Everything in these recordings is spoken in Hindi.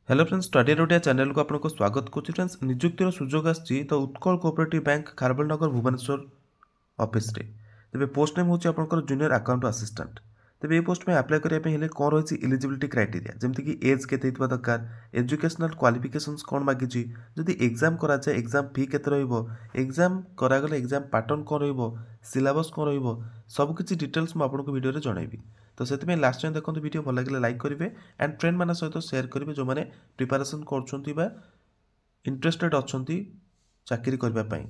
हेलो फ्रेंड्स स्टडी रोडिया चैनल को आपको स्वागत करुच्ची फ्रेंड्स निजुक्तिर सुजोग आसी तो उत्कल कोऑपरेटिव बैंक खारबेल नगर भुवनेश्वर ऑफिस रे तेबे पोस्ट नेम होची आपनकर जूनियर अकाउंट असिस्टेंट तेबे ए पोस्ट में अप्लाई करिया पे हेले कोन रहिछि एलिजिबिलिटी क्राइटेरिया जेमति कि एज केते हितबा दरकार एजुकेशनल क्वालिफिकेशंस कोन मागिछि जदि एग्जाम करा जाय एग्जाम फी केते रहइबो एग्जाम करा गले एग्जाम पैटर्न कोन रहइबो सिलेबस कोन रहइबो सब किछि डिटेल्स म आपनको वीडियो रे जणाइबी तो से लास्ट टाइम देखो वीडियो भल लगे लाइक करेंगे एंड फ्रेंड मान सहित शेयर करेंगे जो मैंने प्रिपारेसन कर इंटरेस्टेड अच्छा चाकरी करने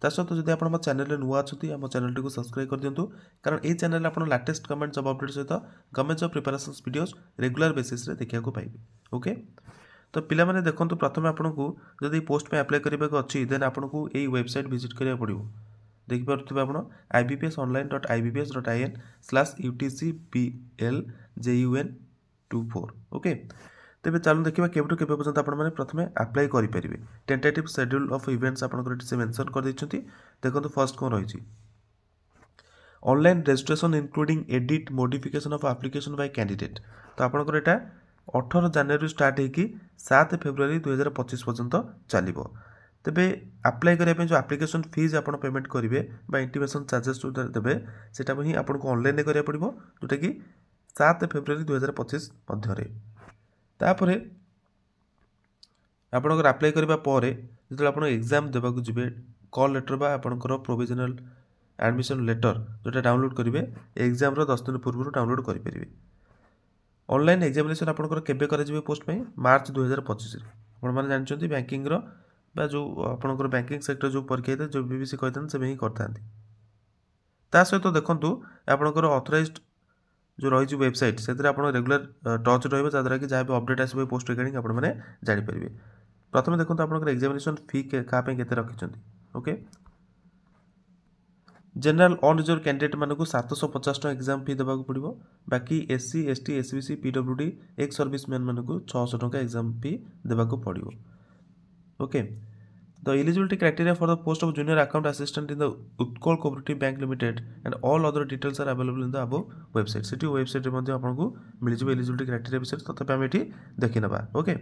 ता सहित जब आप चैनल नुआ अच्छा आम चैनल टी सब्सक्राइब कर दिंतु कारण ये चैनल आप लाटेस्ट गवर्नमेंट जॉब अपडेट सहित government job preparation videos regular basis रे देखा पाइबे ओके। तो पिला माने देखंतु प्रथम आपको जदि पोस्ट में अप्लाई करने अच्छी देन आपको यही वेबसाइट विजिट करा पड़ो देखिपे आप ibpsonline.ibbs.in/utcpljun24 ओके। तेज चलो देखा केवटू के पर्यटन आपने प्रथम अप्लाई करेंगे टेंटेटिव शेड्यूल ऑफ इवेंट्स आपंकर मेंशन कर देखो फर्स्ट कौन रही online registration including edit modification of application bye candidate तो आपंकर यहाँ 18 जनवरी स्टार्ट होगी 7 फेब्रुआरी 2025 पर्यंत चलो तेबे अप्लाई करने जो एप्लिकेशन फीस आप पेमेंट करेंगे इंटीमेशन चार्जेस जो देवे सेटा ही आपको ऑनलाइन करा पड़ो जोटा कि 7 फेब्रुआरी 2025 मध्य तापर आपंकर अप्लाई करने जो आप एग्जाम देवाक जी कॉल लेटर बा आपंकर प्रोविजनल एडमिशन लेटर जोटा डाउनलोड करेंगे एग्जाम 10 दिन पूर्व डाउनलोड करेंगे ऑनलाइन एग्जामिनेशन आपंकर केबे कर पोस्ट में मार्च 2025 आपने जानते बैंकिंग बा जो आपंकर बैंकिंग सेक्टर जो परीक्षा होता है जो बीबीसी कहते हैं से ही करता सहित देखूँ आपंकर ऑथराइज्ड जो रही वेबसाइट से रेगुलर टच रही जहाँद्वारा कि जहाँ भी अपडेट आसो पोस्ट रिगार्डिंग आपने जानीपर प्रथम देखो आप एग्जामिनेशन फी क्या रखी ओके। जनरल अनरिजर्व कैंडिडेट मानक 750 टका एग्जाम फी देवाक पड़ो बाकी SC ST SBC PWD ex service man मानक 600 टका एग्जाम फी देवाक पड़ो okay. The eligibility criteria for the post of junior account assistant in the Utkal Cooperative Bank Limited and all other details are available in the above website. Sethi website रे मध्ये आपनको मिल जिवो एलिजिबिलिटी क्राइटेरिया विषय तथापि हम एठी देखि नबा ओके।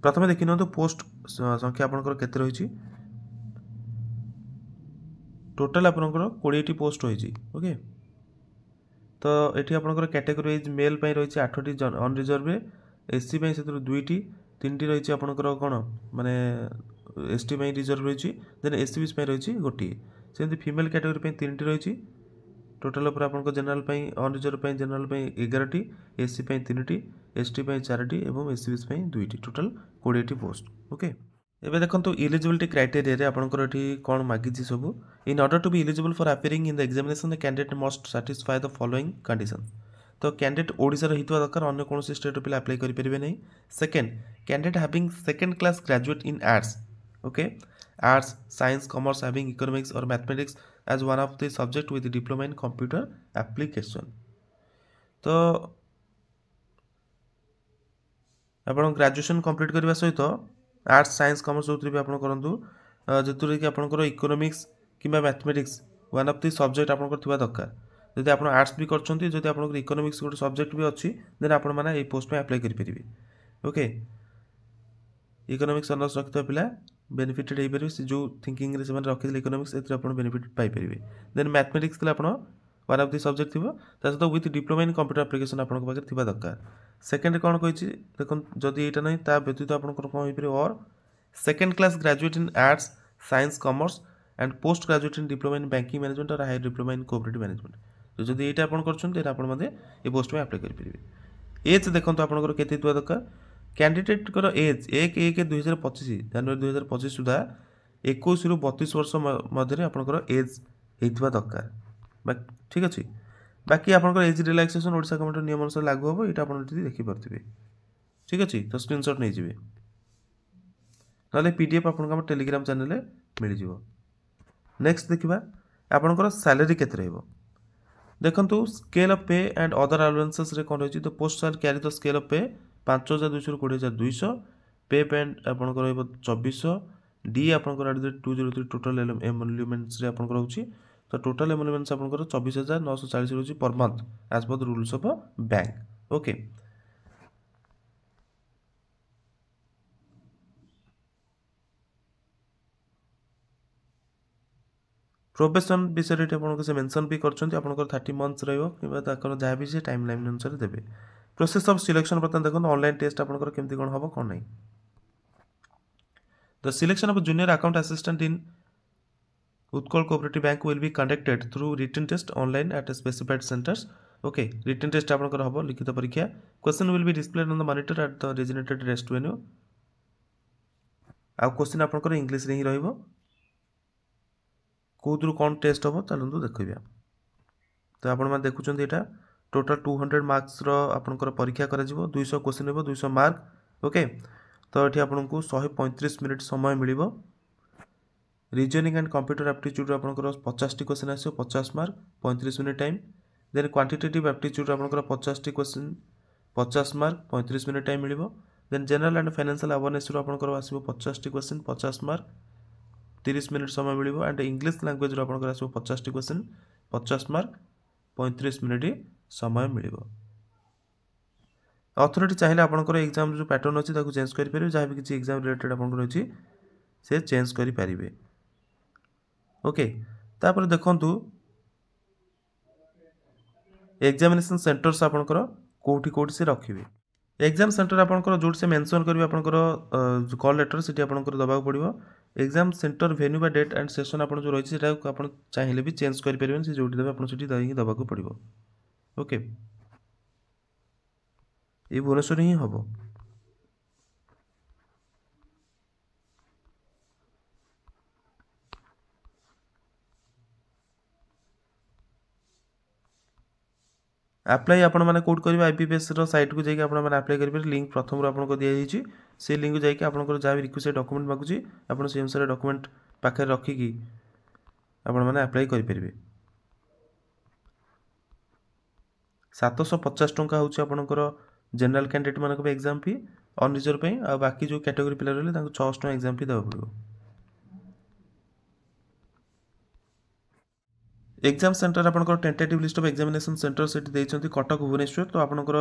प्रथमे देखि नतो पोस्ट संख्या आपनकर केते रहिछि टोटल आपनकर 20 टी पोस्ट रहिछि ओके। तो एठी आपनकर कैटेगरी वाइज मेल पई रहिछि 8 टी अनरिजर्व रे एससी पई सेतिर 2 टी 3 टी रही आपंकर कौन माने एसटी रिजर्व रही देन एससीबी रही गोटे से फीमेल कैटेगरी 3 टी रही टोटाल उपर आप जनरल अनरिजर्व जनरल 11 टी एससी 3 टी एसटी 4 टी और एससीबी 2 टी टोटाल 20 टी पोस्ट ओके। एबे देखंतु एलिजिबिलिटी क्राइटेरिया रे आपनकर एठी कोन मागिछि सब in order to be eligible for appearing in the examination the candidate must satisfy the following conditions तो कैंडिडेट ओडिशा हितवा दरकार अन्य कौन स्टेट पे अप्लाई करेंगे नहीं। Second candidate having second class graduate in arts okay arts science commerce having economics और mathematics as one of the subject with diploma in computer application तो आप ग्रेजुएशन कंप्लीट करने सहित आर्ट्स साइंस कॉमर्स जो भी आप करूँ जो कि आपंकर इकोनॉमिक्स कि mathematics one of the subject आप दरकार जदि आप आर्ट्स भी करछन्ती आप इकोनॉमिक्स गोटे सब्जेक्ट भी अच्छी देन आप पोस्ट में अप्लाई करेंगे ओके। इकोनॉमिक्स ऑनर्स रखिता पिला बेनिफिटेड हो पारे जो थिंकिंग रे से रखी इकोनॉमिक्स ए बेनिफिट पाइपर देन मैथमेटिक्स आप वन ऑफ द सब्जेक्ट थी सहित with diploma in computer application आप दरकार। सेकेंड कौन कही देखो जदि यहाँ ना ता व्यतीत आप कौन हो पारे और second class graduate in arts science commerce and post graduate in diploma in banking management और higher diploma in cooperative management तो जब ये कर पोस्ट में अप्लाई करेंगे। एज देखो आपंकर के दरकार कैंडिडेट एज 1/1/2025 जनवरी 2025 सुधा 21 ରୁ 32 वर्ष मध्य आपंकर एज होता दरकार ठीक अच्छे बाकी आपंकर एज रिलैक्सेशन ओडिशा गवर्नमेंट नियम अनुसार लागू हम यहाँ आप देखिपे ठीक अच्छे तो स्क्रीनशॉट नहीं जाए ना पीडीएफ आप टेलीग्राम चैनल मिल जाव। नेक्स्ट देखा आपंकर सैलरी केते रहइबो देखंतु स्केल ऑफ पे एंड अदर अलाउंसेस रे कोन रही तो पोस्ट साल कैरी द स्केल ऑफ पे 5200 ରୁ 20200 पे पेंट आपनकर रहइबो 2400 डी आपनकर 203 टोटल एमोल्यूमेंट्स रे आपनकर रहउची तो टोटल एमोल्यूमेंट्स आपनकर 24940 रहउची per month as per the rules of bank okay. Probation विषय आपको से मेंशन भी करछन्ती आपनकर 30 मंथ्स रहइबो किबा ताकर जहा भी से टाइम लाइन अनुसार देबे। प्रोसेस ऑफ सिलेक्शन बर्तन देखो ऑनलाइन टेस्ट आपनकर केमती कोन हबो कोन नै। The selection of junior account assistant in Utkal Cooperative Bank will be conducted through written test online at specified centers. Okay, written test आपनकर हबो लिखित परीक्षा। Question will be displayed on the monitor at the designated rest venue. आ क्वेश्चन आपनकर इंग्लिश रे ही रहइबो। कोद्रु कोन टेस्ट हबो चलंतु देखिबा। तो आपण मान देखुचंती एटा टोटल 200 मार्क्स रो आपनकर परीक्षा करा जिवो 200 क्वेश्चन हेबो 200 मार्क। ओके, तो एठी आपनकु 135 मिनिट समय मिलिबो। रीजनिंग एंड कंप्यूटर एप्टीट्यूड आपनकर 50 टी क्वेश्चन आसो 50 mark 35 minute time. Then quantitative aptitude आपनकर 50 टी क्वेश्चन 50 मार्क 35 मिनिट टाइम मिलिबो। Then general and financial awareness रो आपनकर आसीबो 50 टी क्वेश्चन 50 मार्क 30 मिनिट समय मिलिबो। एंड इंग्लिश लैंग्वेज रो आपनकर आसीबो 50 टी क्वेश्चन 50 मार्क 35 मिनिट समय मिलिबो। अथॉरिटी चाहिए आपनकर एग्जाम जो पैटर्न अछि ताकू चेंज करि परिबे जहा भी किछि एग्जाम रिलेटेड आपनकर अछि से चेंज करि परिबे। ओके, तापर देखंतु एग्जामिनेशन सेंटर्स आपनकर कोठी कोठी से रखिबे। एग्जाम सेंटर आपनकर जोड से मेंशन करबे आपनकर कॉल लेटर सिटी आपनकर दबाक पड़िबो। एग्जाम सेंटर वेन्यू बा डेट एंड सेशन आपन जो रहिछि सेटा आपन चाहिए भी चेंज करि परिबेन से जोडी देबे आपन सिटी दाई दबाक पड़िबो। ओके, ए भुवनेश्वर ही हबो। अप्लाई आपण माने कोड करबे आईपीपीएस रो साइट को जाके आपण माने अप्लाई करबे लिंक प्रथम रो आपण को दिया हिची से लिंक को जाके आपण को जा भी रिक्वेस्ट डॉक्यूमेंट मागुची आपण से अनुसार डॉक्यूमेंट पाखे रखी की आपण माने अप्लाई करि परिबे। 750 टंका होची आपनकर जनरल कैंडिडेट मानक पे एग्जाम फी और रिजर्व पे आ बाकी जो कैटेगरी पिला रहले तांको 600 टंका एग्जाम फी देबा पड़िबो। एग्जाम सेंटर आपनकर tentative list of examination centre set देइछंती कटक भुवनेश्वर। तो आपनकर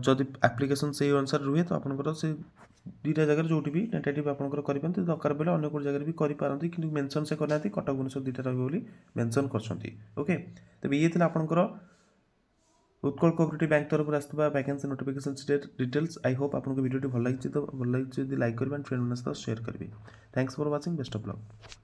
जदि एप्लीकेशन से अनुसार रुहे तो आपनकर से दुईटा जगह जोटी भी टेंटेटिव आपनकर करि पंती दरकार बेले अन्य को जगह भी करि पारंती किंतु मेंशन से करनाती कटक भुवनेश्वर दुईटा रहबो बोली मेंशन करछंती। ओके, तबे ये थिला आपनकर उत्कल कोऑपरेटिव बैंक तरफ आसुवा vacancy notification details. I hope आपको वीडियो भल लगी तो भल लगी लाइक करेंगे फ्रेंड मैंने शेयर करेंगे। Thanks for watching, best of luck.